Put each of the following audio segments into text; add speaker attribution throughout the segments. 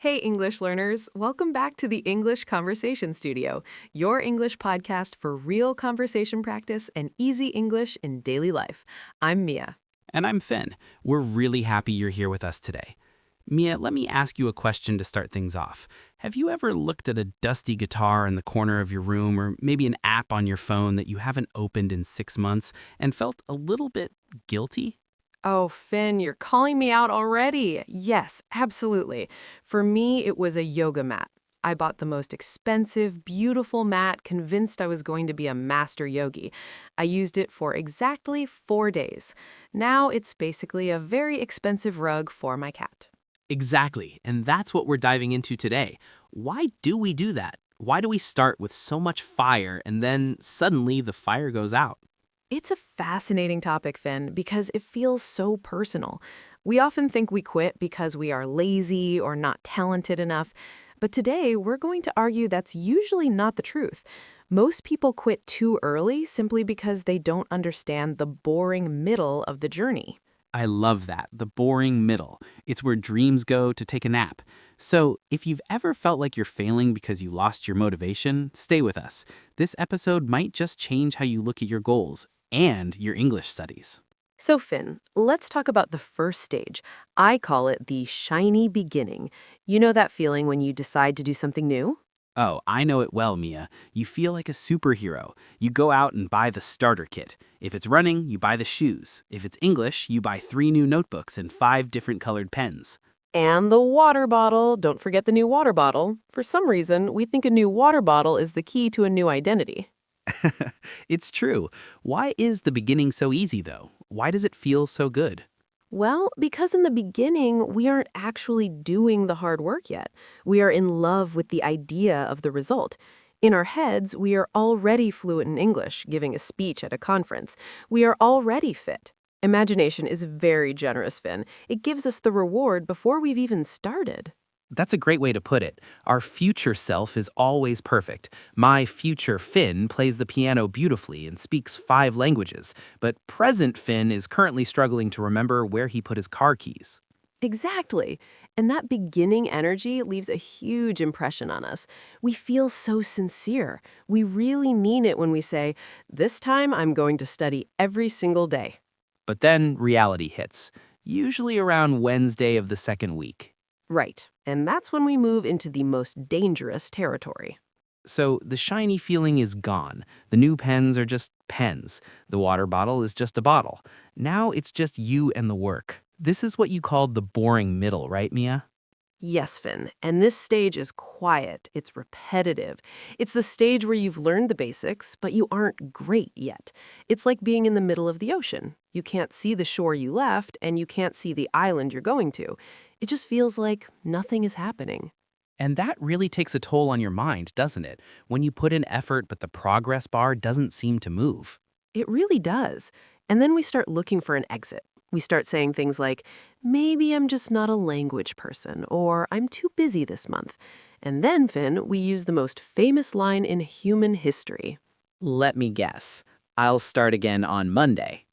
Speaker 1: Hey, English learners. Welcome back to the English Conversation Studio, your English podcast for real conversation practice and easy English in daily life. I'm Mia.
Speaker 2: And I'm Finn. We're really happy you're here with us today. Mia, let me ask you a question to start things off. Have you ever looked at a dusty guitar in the corner of your room or maybe an app on your phone that you haven't opened in 6 months and felt a little bit guilty?
Speaker 1: Oh, Finn, you're calling me out already. Yes, absolutely. For me, it was a yoga mat. I bought the most expensive, beautiful mat, convinced I was going to be a master yogi. I used it for exactly 4 days. Now it's basically a very expensive rug for my cat.
Speaker 2: Exactly, and that's what we're diving into today. Why do we do that? Why do we start with so much fire and then suddenly the fire goes out?
Speaker 1: It's a fascinating topic, Finn, because it feels so personal. We often think we quit because we are lazy or not talented enough, but today we're going to argue that's usually not the truth. Most people quit too early simply because they don't understand the boring middle of the journey.
Speaker 2: I love that, the boring middle. It's where dreams go to take a nap. So, if you've ever felt like you're failing because you lost your motivation, stay with us. This episode might just change how you look at your goals and your English studies.
Speaker 1: So, Finn, let's talk about the first stage. I call it the shiny beginning. You know that feeling when you decide to do something new?
Speaker 2: Oh, I know it well, Mia. You feel like a superhero. You go out and buy the starter kit. If it's running, you buy the shoes. If it's English, you buy 3 new notebooks and 5 different colored pens.
Speaker 1: And the water bottle. Don't forget the new water bottle. For some reason, we think a new water bottle is the key to a new identity.
Speaker 2: It's true. Why is the beginning so easy, though? Why does it feel so good?
Speaker 1: Well, because in the beginning, we aren't actually doing the hard work yet. We are in love with the idea of the result. In our heads, we are already fluent in English, giving a speech at a conference. We are already fit. Imagination is very generous, Finn. It gives us the reward before we've even started.
Speaker 2: That's a great way to put it. Our future self is always perfect. My future Finn plays the piano beautifully and speaks 5 languages, but present Finn is currently struggling to remember where he put his car keys.
Speaker 1: Exactly. And that beginning energy leaves a huge impression on us. We feel so sincere. We really mean it when we say, "This time I'm going to study every single day."
Speaker 2: But then reality hits, usually around Wednesday of the second week.
Speaker 1: Right. And that's when we move into the most dangerous territory.
Speaker 2: So the shiny feeling is gone. The new pens are just pens. The water bottle is just a bottle. Now it's just you and the work. This is what you called the boring middle, right, Mia?
Speaker 1: Yes, Finn. And this stage is quiet. It's repetitive. It's the stage where you've learned the basics, but you aren't great yet. It's like being in the middle of the ocean. You can't see the shore you left, and you can't see the island you're going to. It just feels like nothing is happening.
Speaker 2: And that really takes a toll on your mind, doesn't it? When you put in effort but the progress bar doesn't seem to move.
Speaker 1: It really does. And then we start looking for an exit. We start saying things like, maybe I'm just not a language person, or I'm too busy this month. And then, Finn, we use the most famous line in human history.
Speaker 2: Let me guess. I'll start again on Monday.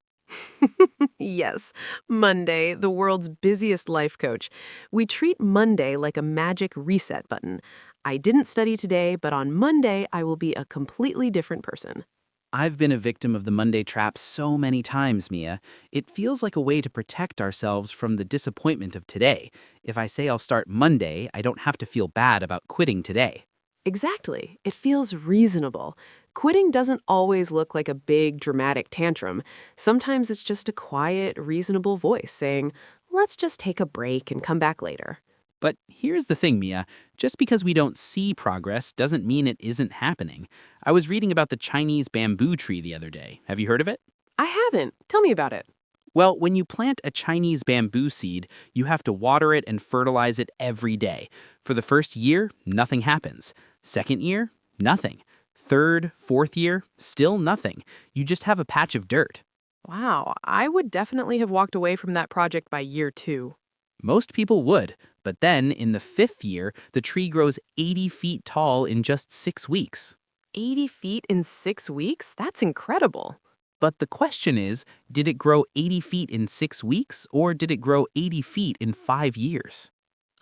Speaker 1: Yes, Monday, the world's busiest life coach. We treat Monday like a magic reset button. I didn't study today, but on Monday, I will be a completely different person.
Speaker 2: I've been a victim of the Monday trap so many times, Mia. It feels like a way to protect ourselves from the disappointment of today. If I say I'll start Monday, I don't have to feel bad about quitting today.
Speaker 1: Exactly. It feels reasonable. Quitting doesn't always look like a big, dramatic tantrum. Sometimes it's just a quiet, reasonable voice saying, let's just take a break and come back later.
Speaker 2: But here's the thing, Mia. Just because we don't see progress doesn't mean it isn't happening. I was reading about the Chinese bamboo tree the other day. Have you heard of it?
Speaker 1: I haven't. Tell me about it.
Speaker 2: Well, when you plant a Chinese bamboo seed, you have to water it and fertilize it every day. For the first year, nothing happens. Second year, nothing. Third, fourth year, still nothing. You just have a patch of dirt.
Speaker 1: Wow, I would definitely have walked away from that project by year 2.
Speaker 2: Most people would, but then in the 5th year, the tree grows 80 feet tall in just 6 weeks.
Speaker 1: 80 feet in 6 weeks? That's incredible.
Speaker 2: But the question is, did it grow 80 feet in 6 weeks, or did it grow 80 feet in 5 years?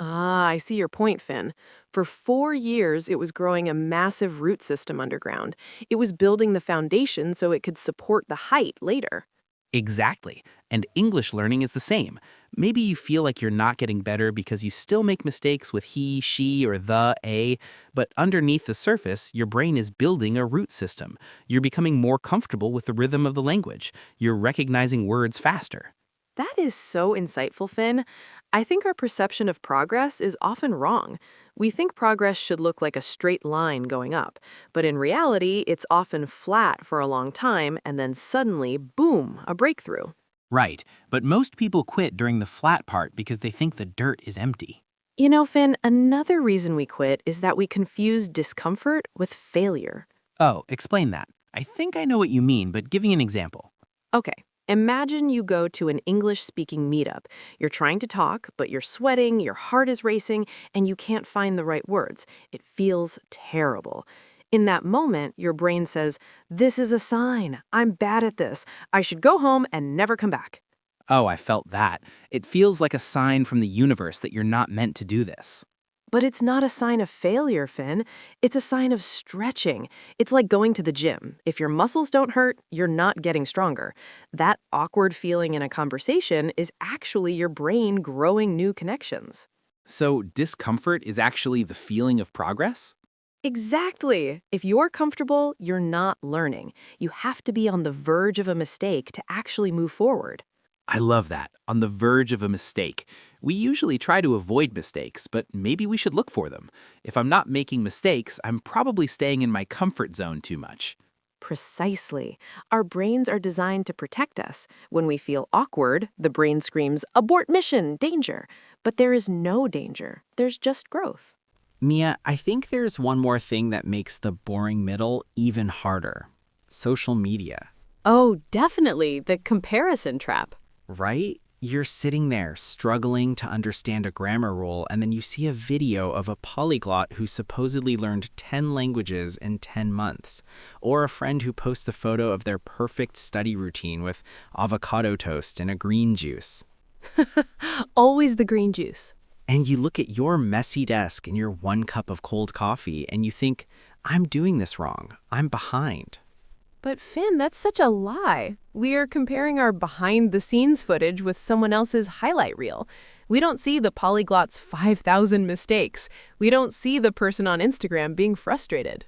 Speaker 1: Ah, I see your point, Finn. For 4 years, it was growing a massive root system underground. It was building the foundation so it could support the height later.
Speaker 2: Exactly. And English learning is the same. Maybe you feel like you're not getting better because you still make mistakes with he, she, or the, a, but underneath the surface, your brain is building a root system. You're becoming more comfortable with the rhythm of the language. You're recognizing words faster.
Speaker 1: That is so insightful, Finn. I think our perception of progress is often wrong. We think progress should look like a straight line going up, but in reality, it's often flat for a long time and then suddenly, boom, a breakthrough.
Speaker 2: Right, but most people quit during the flat part because they think the dirt is empty.
Speaker 1: You know, Finn, another reason we quit is that we confuse discomfort with failure.
Speaker 2: Oh, explain that. I think I know what you mean, but give me an example.
Speaker 1: Okay, imagine you go to an English speaking meetup. You're trying to talk, but you're sweating, your heart is racing, and you can't find the right words. It feels terrible. In that moment, your brain says, "This is a sign. I'm bad at this. I should go home and never come back."
Speaker 2: Oh, I felt that. It feels like a sign from the universe that you're not meant to do this.
Speaker 1: But it's not a sign of failure, Finn. It's a sign of stretching. It's like going to the gym. If your muscles don't hurt, you're not getting stronger. That awkward feeling in a conversation is actually your brain growing new connections.
Speaker 2: So, discomfort is actually the feeling of progress?
Speaker 1: Exactly. If you're comfortable, you're not learning. You have to be on the verge of a mistake to actually move forward.
Speaker 2: I love that. On the verge of a mistake. We usually try to avoid mistakes, but maybe we should look for them. If I'm not making mistakes, I'm probably staying in my comfort zone too much.
Speaker 1: Precisely. Our brains are designed to protect us. When we feel awkward, the brain screams, "Abort mission, danger." But there is no danger. There's just growth.
Speaker 2: Mia, I think there's one more thing that makes the boring middle even harder. Social media.
Speaker 1: Oh, definitely. The comparison trap.
Speaker 2: Right? You're sitting there struggling to understand a grammar rule, and then you see a video of a polyglot who supposedly learned 10 languages in 10 months, or a friend who posts a photo of their perfect study routine with avocado toast and a green juice.
Speaker 1: Always the green juice.
Speaker 2: And you look at your messy desk and your 1 cup of cold coffee, and you think, I'm doing this wrong. I'm behind.
Speaker 1: But Finn, that's such a lie. We are comparing our behind-the-scenes footage with someone else's highlight reel. We don't see the polyglot's 5,000 mistakes. We don't see the person on Instagram being frustrated.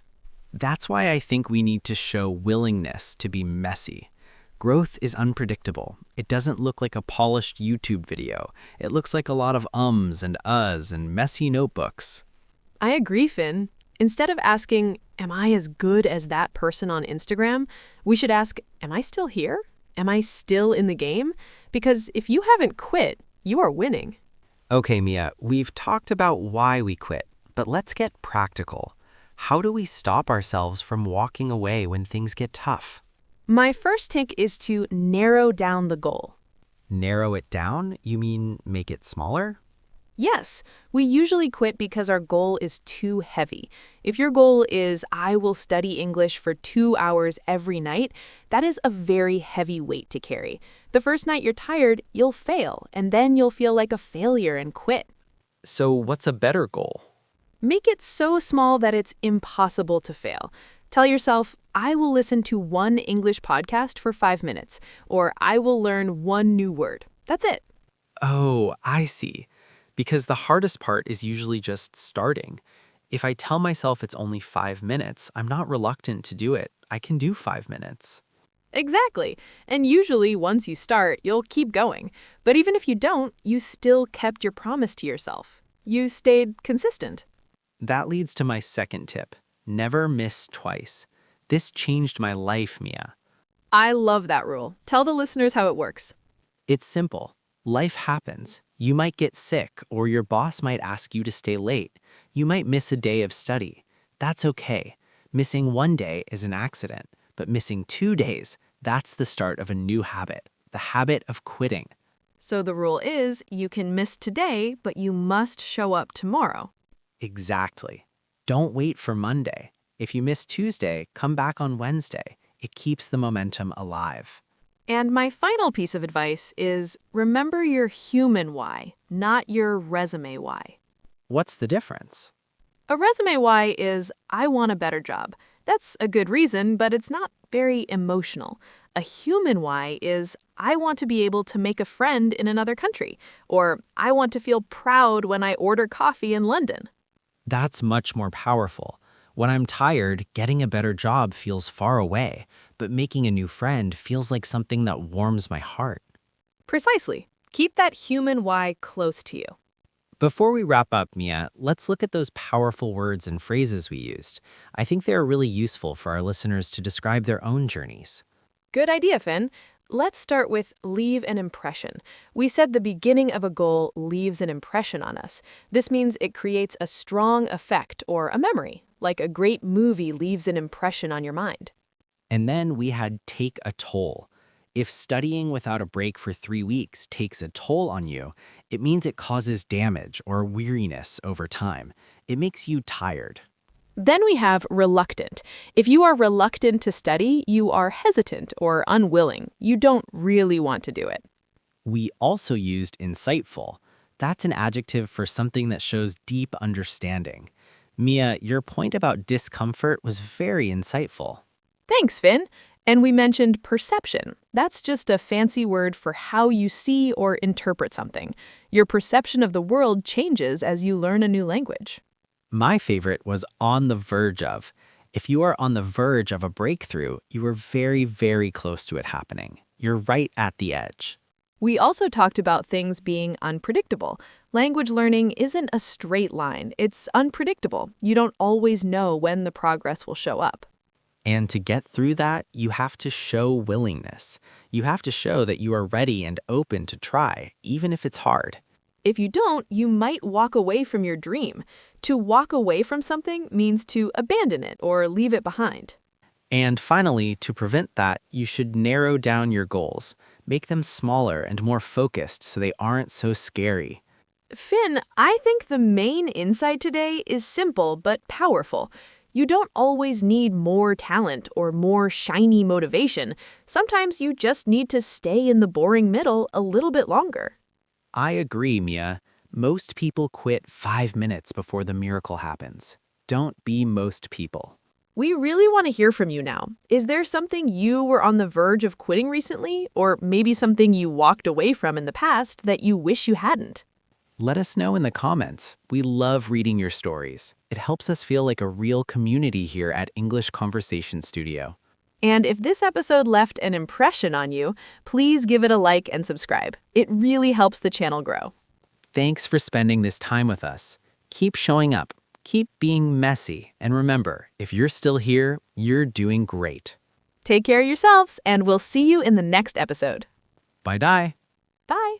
Speaker 2: That's why I think we need to show willingness to be messy. Growth is unpredictable. It doesn't look like a polished YouTube video. It looks like a lot of ums and uhs and messy notebooks.
Speaker 1: I agree, Finn. Instead of asking, "Am I as good as that person on Instagram?" we should ask, "Am I still here? Am I still in the game?" Because if you haven't quit, you are winning.
Speaker 2: Okay, Mia, we've talked about why we quit, but let's get practical. How do we stop ourselves from walking away when things get tough?
Speaker 1: My first tip is to narrow down the goal.
Speaker 2: Narrow it down? You mean make it smaller?
Speaker 1: Yes, we usually quit because our goal is too heavy. If your goal is, "I will study English for 2 hours every night," that is a very heavy weight to carry. The first night you're tired, you'll fail, and then you'll feel like a failure and quit.
Speaker 2: So what's a better goal?
Speaker 1: Make it so small that it's impossible to fail. Tell yourself, "I will listen to one English podcast for 5 minutes," or "I will learn one new word." That's it.
Speaker 2: Oh, I see. Because the hardest part is usually just starting. If I tell myself it's only 5 minutes, I'm not reluctant to do it. I can do 5 minutes.
Speaker 1: Exactly. And usually, once you start, you'll keep going. But even if you don't, you still kept your promise to yourself. You stayed consistent.
Speaker 2: That leads to my second tip. Never miss twice. This changed my life, Mia.
Speaker 1: I love that rule. Tell the listeners how it works.
Speaker 2: It's simple. Life happens. You might get sick, or your boss might ask you to stay late. You might miss a day of study. That's okay. Missing one day is an accident, but missing 2 days, that's the start of a new habit, the habit of quitting.
Speaker 1: So the rule is, you can miss today, but you must show up tomorrow.
Speaker 2: Exactly. Don't wait for Monday. If you miss Tuesday, come back on Wednesday. It keeps the momentum alive.
Speaker 1: And my final piece of advice is, remember your human why, not your resume why.
Speaker 3: What's the difference?
Speaker 1: A resume why is I want a better job. That's a good reason, but it's not very emotional. A human why is I want to be able to make a friend in another country, or I want to feel proud when I order coffee in London.
Speaker 3: That's much more powerful. When I'm tired, getting a better job feels far away, but making a new friend feels like something that warms my heart.
Speaker 1: Precisely. Keep that human why close to you.
Speaker 3: Before we wrap up, Mia, let's look at those powerful words and phrases we used. I think they are really useful for our listeners to describe their own journeys.
Speaker 1: Good idea, Finn. Let's start with leave an impression. We said the beginning of a goal leaves an impression on us. This means it creates a strong effect or a memory, like a great movie leaves an impression on your mind.
Speaker 3: And then we had take a toll. If studying without a break for 3 weeks takes a toll on you, it means it causes damage or weariness over time. It makes you tired.
Speaker 1: Then we have reluctant. If you are reluctant to study, you are hesitant or unwilling. You don't really want to do it.
Speaker 3: We also used insightful. That's an adjective for something that shows deep understanding. Mia, your point about discomfort was very insightful.
Speaker 1: Thanks, Finn. And we mentioned perception. That's just a fancy word for how you see or interpret something. Your perception of the world changes as you learn a new language.
Speaker 3: My favorite was on the verge of. If you are on the verge of a breakthrough, you are very, very close to it happening. You're right at the edge.
Speaker 1: We also talked about things being unpredictable. Language learning isn't a straight line. It's unpredictable. You don't always know when the progress will show up.
Speaker 3: And to get through that, you have to show willingness. You have to show that you are ready and open to try, even if it's hard.
Speaker 1: If you don't, you might walk away from your dream. To walk away from something means to abandon it or leave it behind.
Speaker 3: And finally, to prevent that, you should narrow down your goals. Make them smaller and more focused so they aren't so scary.
Speaker 1: Finn, I think the main insight today is simple but powerful. You don't always need more talent or more shiny motivation. Sometimes you just need to stay in the boring middle a little bit longer.
Speaker 3: I agree, Mia. Most people quit 5 minutes before the miracle happens. Don't be most people.
Speaker 1: We really want to hear from you now. Is there something you were on the verge of quitting recently, or maybe something you walked away from in the past that you wish you hadn't?
Speaker 3: Let us know in the comments. We love reading your stories. It helps us feel like a real community here at English Conversation Studio.
Speaker 1: And if this episode left an impression on you, please give it a like and subscribe. It really helps the channel grow.
Speaker 3: Thanks for spending this time with us. Keep showing up, keep being messy, and remember, if you're still here, you're doing great.
Speaker 1: Take care of yourselves, and we'll see you in the next episode.
Speaker 3: Bye-bye.
Speaker 1: Bye.